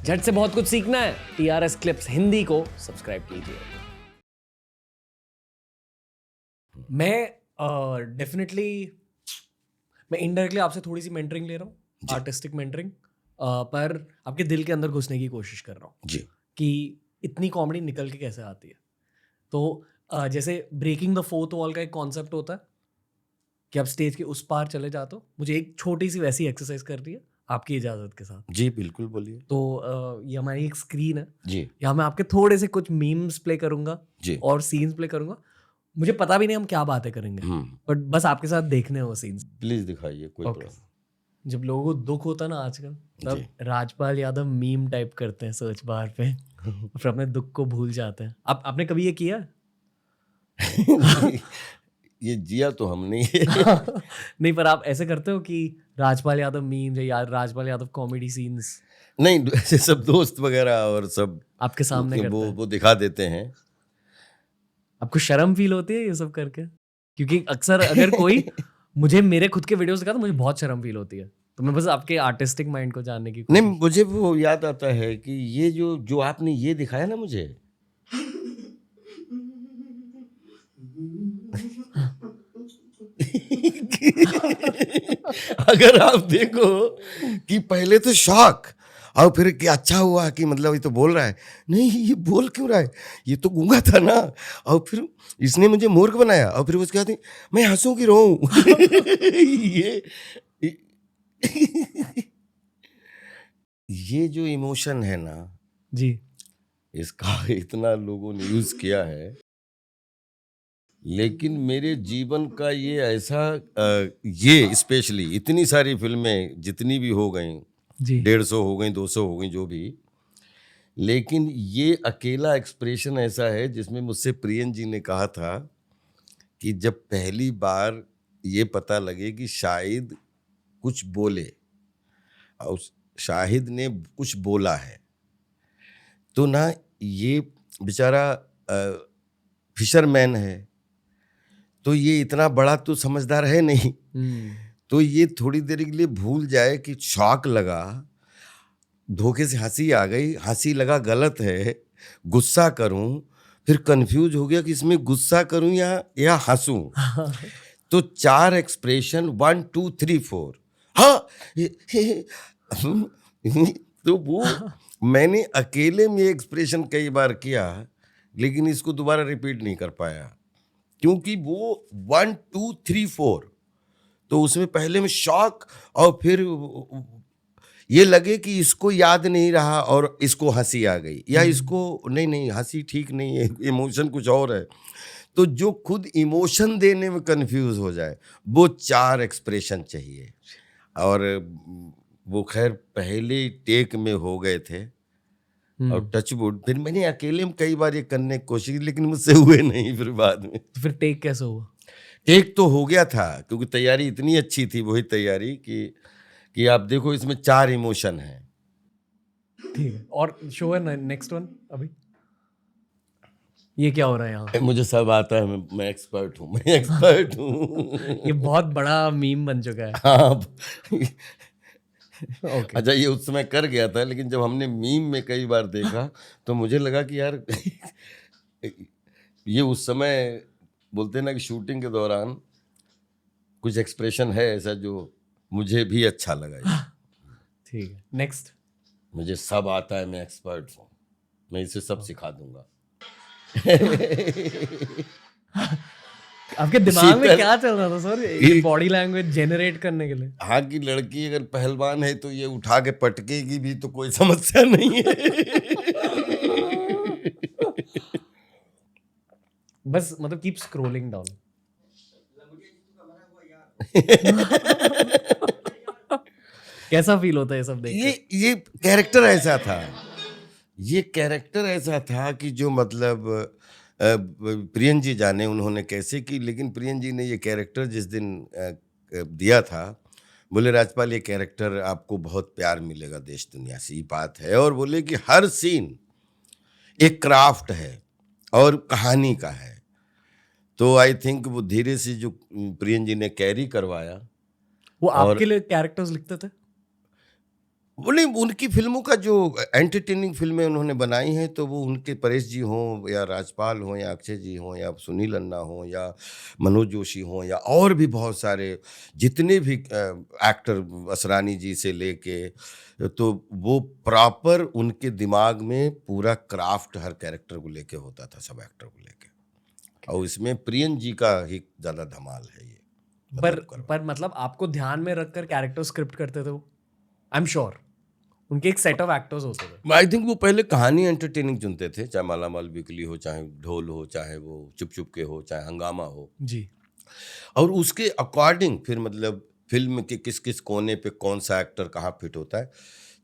झट से बहुत कुछ सीखना है, TRS क्लिप्स हिंदी को सब्सक्राइब कीजिए। मैं डेफिनेटली मैं इनडायरेक्टली आपसे थोड़ी सी मेंटरिंग ले रहा हूँ, आर्टिस्टिक मेंटरिंग, पर आपके दिल के अंदर घुसने की कोशिश कर रहा हूँ जी कि इतनी कॉमेडी निकल के कैसे आती है। तो जैसे ब्रेकिंग द फोर्थ वॉल का एक कॉन्सेप्ट होता है कि आप स्टेज के उस पार चले जाते हो, मुझे एक छोटी सी वैसी एक्सरसाइज करनी है आपकी इजाज़त के साथ। जी बिल्कुल बोलिए। तो ये हमारी एक स्क्रीन है, जी यहाँ मैं आपके थोड़े से कुछ मीम्स प्ले करूँगा जी और सीन्स प्ले करूँगा। मुझे पता भी नहीं हम क्या बातें करेंगे, बट बस आपके साथ देखने हैं वो सीन्स। प्लीज दिखाइए कोई ओके। प्रॉब्लम। जब लोगों को दुख होता है ना आजकल, तब जी राजपाल यादव मीम टाइप करते हैं सर्च बार पे और फिर अपने दुख को भूल जाते हैं। आपने कभी ये किया है? ये जिया तो हमने नहीं, पर आप ऐसे करते हो कि राजपाल यादव मीम या राजपाल यादव कॉमेडी सीन्स नहीं ऐसे सब दोस्त वगैरह और सब आपके सामने करते हैं? वो दिखा देते हैं। आपको शर्म फील होती है ये सब करके? क्योंकि अक्सर अगर कोई मुझे मेरे खुद के वीडियोस दिखा तो मुझे बहुत शर्म फील होती है। तो मैं बस आपके आर्टिस्टिक माइंड को जानने की नहीं कोशिश। मुझे वो याद आता है कि ये जो जो आपने ये दिखाया ना मुझे अगर आप देखो कि पहले तो शॉक और फिर कि अच्छा हुआ कि मतलब ये तो बोल रहा है, नहीं ये बोल क्यों रहा है, ये तो गूंगा था ना, और फिर इसने मुझे मूर्ख बनाया और फिर उसके बाद मैं हंसूं कि रोऊं। ये ये जो इमोशन है ना, जी। इसका इतना लोगों ने यूज किया है, लेकिन मेरे जीवन का ये ऐसा ये स्पेशली इतनी सारी फिल्में जितनी भी हो गई, जी। 150 हो गई 200 हो गई जो भी, लेकिन ये अकेला एक्सप्रेशन ऐसा है जिसमें मुझसे प्रियन जी ने कहा था कि जब पहली बार ये पता लगे कि शाहिद कुछ बोले और शाहिद ने कुछ बोला है, तो ना ये बेचारा फिशरमैन है, तो ये इतना बड़ा तो समझदार है नहीं, तो ये थोड़ी देर के लिए भूल जाए कि शॉक लगा, धोखे से हंसी आ गई, हंसी लगा गलत है, गुस्सा करूं, फिर कंफ्यूज हो गया कि इसमें गुस्सा करूं या हंसूं। तो 4 एक्सप्रेशन 1 2 3 4 हाँ तो वो मैंने अकेले में एक्सप्रेशन कई बार किया, लेकिन इसको दोबारा रिपीट नहीं कर पाया क्योंकि वो 1 2 3 4, तो उसमें पहले में शॉक और फिर ये लगे कि इसको याद नहीं रहा और इसको हंसी आ गई, या इसको नहीं हंसी ठीक नहीं है, इमोशन कुछ और है, तो जो खुद इमोशन देने में कंफ्यूज हो जाए, वो 4 एक्सप्रेशन चाहिए। और वो खैर पहले टेक में हो गए थे और टचवुड फिर मैंने अकेले में कई बार ये करने की कोशिश की, लेकिन मुझसे हुए नहीं फिर बाद में। तो फिर टेक कैसे हुआ? टेक तो हो गया था क्योंकि तैयारी इतनी अच्छी थी, वही तैयारी कि आप देखो इसमें 4 इमोशन हैं। ठीक है, और शो है नेक्स्ट वन अभी? ये क्या हो रहा है यहाँ? मुझे सब आता है, मैं एक्सपर्ट हूँ, मैं एक्सपर्ट हूँ। ये बहुत बड़ा मीम बन चुका है। हाँ ओके। अच्छा, ये उस समय कर गया था, लेकिन जब हमने मीम में कई बार देखा तो मुझे लगा कि यार ये उस समय बोलते हैं ना कि शूटिंग के दौरान कुछ एक्सप्रेशन है ऐसा जो मुझे भी अच्छा लगा ये। ठीक है, नेक्स्ट। मुझे सब आता है, मैं एक्सपर्ट हूँ, मैं इसे सब सिखा दूंगा। आपके दिमाग में शीतल क्या चल रहा था सर, ये बॉडी लैंग्वेज जनरेट करने के लिए? हाँ की लड़की अगर पहलवान है तो ये उठा के पटकेगी भी तो कोई समस्या नहीं है। बस मतलब कीप स्क्रॉलिंग डाउन। कैसा फील होता है ये सब देख ये कैरेक्टर ऐसा था, ये कैरेक्टर ऐसा था कि जो मतलब प्रियन जी जाने उन्होंने कैसे की, लेकिन प्रियन जी ने ये कैरेक्टर जिस दिन दिया था, बोले राजपाल ये कैरेक्टर आपको बहुत प्यार मिलेगा देश दुनिया से, ये बात है, और बोले कि हर सीन एक क्राफ्ट है और कहानी का है। तो आई थिंक वो धीरे से जो प्रियन जी ने कैरी करवाया। वो और आपके लिए कैरेक्टर्स लिखते थे? वो नहीं, उनकी फिल्मों का जो एंटरटेनिंग फिल्में उन्होंने बनाई हैं, तो वो उनके परेश जी हों या राजपाल हों या अक्षय जी हों या सुनील अन्ना हों या मनोज जोशी हों या और भी बहुत सारे जितने भी एक्टर, असरानी जी से लेके, तो वो प्रॉपर उनके दिमाग में पूरा क्राफ्ट हर कैरेक्टर को लेके होता था, सब एक्टर को लेके। और इसमें प्रियन जी का ही ज़्यादा धमाल है ये। पर मतलब आपको ध्यान में रखकर कैरेक्टर स्क्रिप्ट करते थे वो, आई एम श्योर उनके एक सेट ऑफ एक्टर्स होते थे। आई थिंक वो पहले कहानी एंटरटेनिंग चुनते थे, चाहे माला माल वीकली हो, चाहे ढोल हो, चाहे वो चुप चुप के हो, चाहे हंगामा हो, जी। और उसके अकॉर्डिंग फिर मतलब फिल्म के किस किस कोने पे कौन सा एक्टर कहाँ फिट होता है।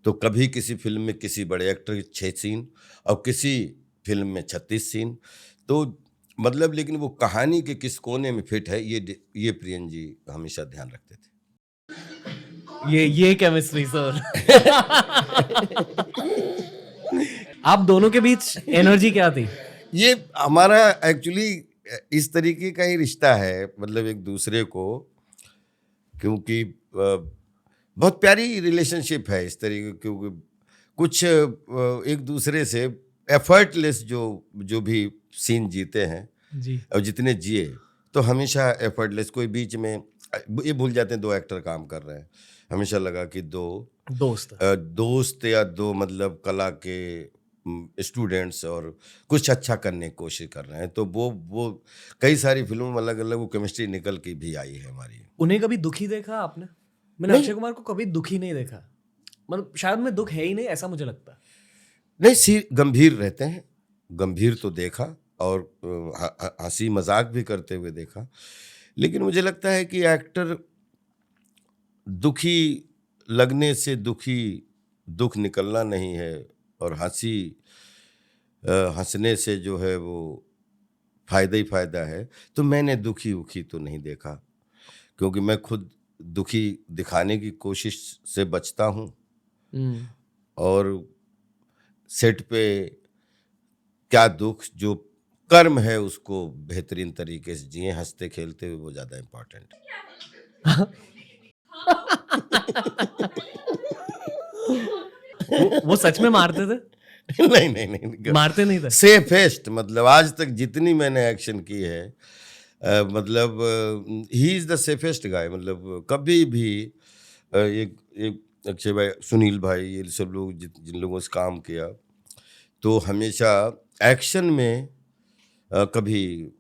तो कभी किसी फिल्म में किसी बड़े एक्टर के 6 सीन और किसी फिल्म में 36 सीन, तो मतलब लेकिन वो कहानी के किस कोने में फिट है, ये प्रियन जी हमेशा ध्यान रखते थे। ये केमिस्ट्री सर। आप दोनों के बीच एनर्जी क्या थी? ये हमारा एक्चुअली इस तरीके का ही रिश्ता है, मतलब एक दूसरे को, क्योंकि बहुत प्यारी रिलेशनशिप है इस तरीके, क्योंकि कुछ एक दूसरे से एफर्टलेस जो भी सीन जीते हैं जी। और जितने जिए, तो हमेशा एफर्टलेस, कोई बीच में ये भूल जाते हैं 2 एक्टर काम कर रहे हैं, हमेशा लगा कि 2 दोस्त या 2 मतलब कला के स्टूडेंट्स और कुछ अच्छा करने की कोशिश कर रहे हैं, तो वो कई सारी फिल्मों में अलग अलग वो केमिस्ट्री निकल के भी आई है हमारी। उन्हें कभी दुखी देखा आपने? मैंने अक्षय कुमार को कभी दुखी नहीं देखा, मतलब शायद में दुख है ही नहीं, ऐसा मुझे लगता है। नहीं, गंभीर रहते हैं, गंभीर तो देखा और हंसी मजाक भी करते हुए देखा, लेकिन मुझे लगता है कि एक्टर दुखी लगने से दुख निकलना नहीं है, और हंसने से जो है वो फायदा ही फायदा है। तो मैंने दुखी तो नहीं देखा, क्योंकि मैं खुद दुखी दिखाने की कोशिश से बचता हूँ, और सेट पे क्या दुख, जो कर्म है उसको बेहतरीन तरीके से जिए हंसते खेलते हुए, वो ज़्यादा इम्पोर्टेंट है। वो सच में मारते थे? नहीं, मारते नहीं थे। सेफेस्ट, मतलब आज तक जितनी मैंने एक्शन की है, मतलब ही इज द सेफेस्ट गाय, मतलब कभी भी एक अक्षय भाई, सुनील भाई, ये सब लोग जिन लोगों से काम किया, तो हमेशा एक्शन में कभी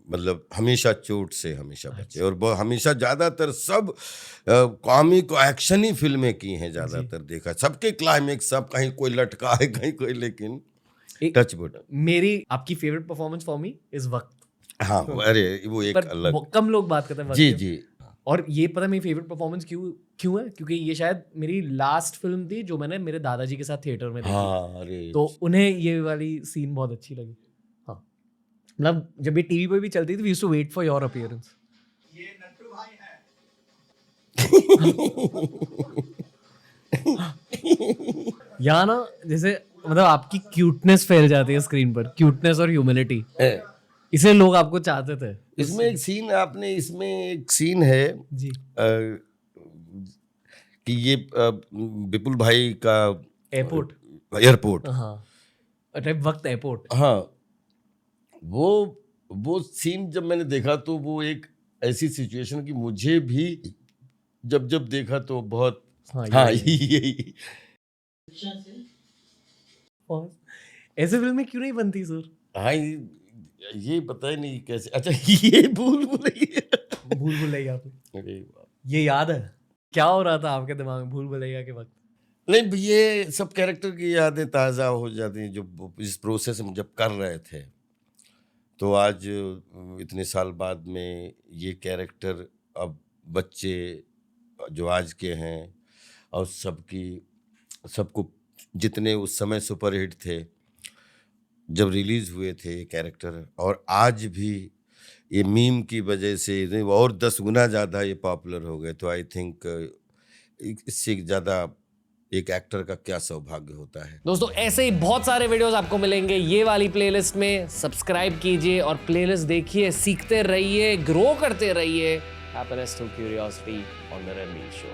मतलब हमेशा चोट से हमेशा बचे, और हमेशा ज़्यादातर सब कॉमिक एक्शन ही फिल्में की हैं ज़्यादातर, देखा सबके क्लाइमेक्स, सब कहीं कोई लटका है, कहीं कोई, लेकिन टच वुड। मेरी आपकी favourite performance for me is वक्त। हाँ, अरे वो एक अलग, कम लोग बात करते हैं जी जी। और ये पता है मेरी फेवरेट परफॉर्मेंस क्यों है, क्योंकि ये शायद मेरी लास्ट फिल्म थी जो मैंने मेरे दादाजी के साथ थिएटर में देखी। हाँ, अरे तो उन्हें ये वाली सीन बहुत अच्छी लगी। हाँ, मतलब जब ये टीवी पे भी चलती थी, we used to wait for your appearance. ये नट्टू भाई है। यहाँ ना जैसे मतलब आपकी क्यूटनेस फैल जाती है स्क्रीन पर, क्यूटनेस और ह्यूमिलिटी, इसे लोग आपको चाहते थे। इसमें एक सीन है जी कि ये विपुल भाई का एयरपोर्ट, हाँ, वक्त एयरपोर्ट, हाँ, वो सीन जब मैंने देखा, तो वो एक ऐसी सिचुएशन कि मुझे भी जब देखा तो बहुत, हाँ, यही ऐसे फिल्में क्यों नहीं बनती सर? हाँ, ये पता ही नहीं कैसे। अच्छा, ये भूल भुलैया पे ये याद है क्या हो रहा था आपके दिमाग में भूल भुलैया के वक्त? नहीं, ये सब कैरेक्टर की यादें ताज़ा हो जाती हैं, जो इस प्रोसेस में जब कर रहे थे, तो आज इतने साल बाद में ये कैरेक्टर, अब बच्चे जो आज के हैं, और सबको जितने उस समय सुपरहिट थे जब रिलीज हुए थे ये कैरेक्टर, और आज भी ये मीम की वजह से और 10 गुना ज़्यादा ये पॉपुलर हो गए, तो आई थिंक इससे ज़्यादा एक एक्टर का क्या सौभाग्य होता है। दोस्तों, ऐसे ही बहुत सारे वीडियोस आपको मिलेंगे ये वाली प्लेलिस्ट में। सब्सक्राइब कीजिए और प्लेलिस्ट देखिए, सीखते रहिए, ग्रो करते रहिए। Happiness through curiosity on the Ranveer show.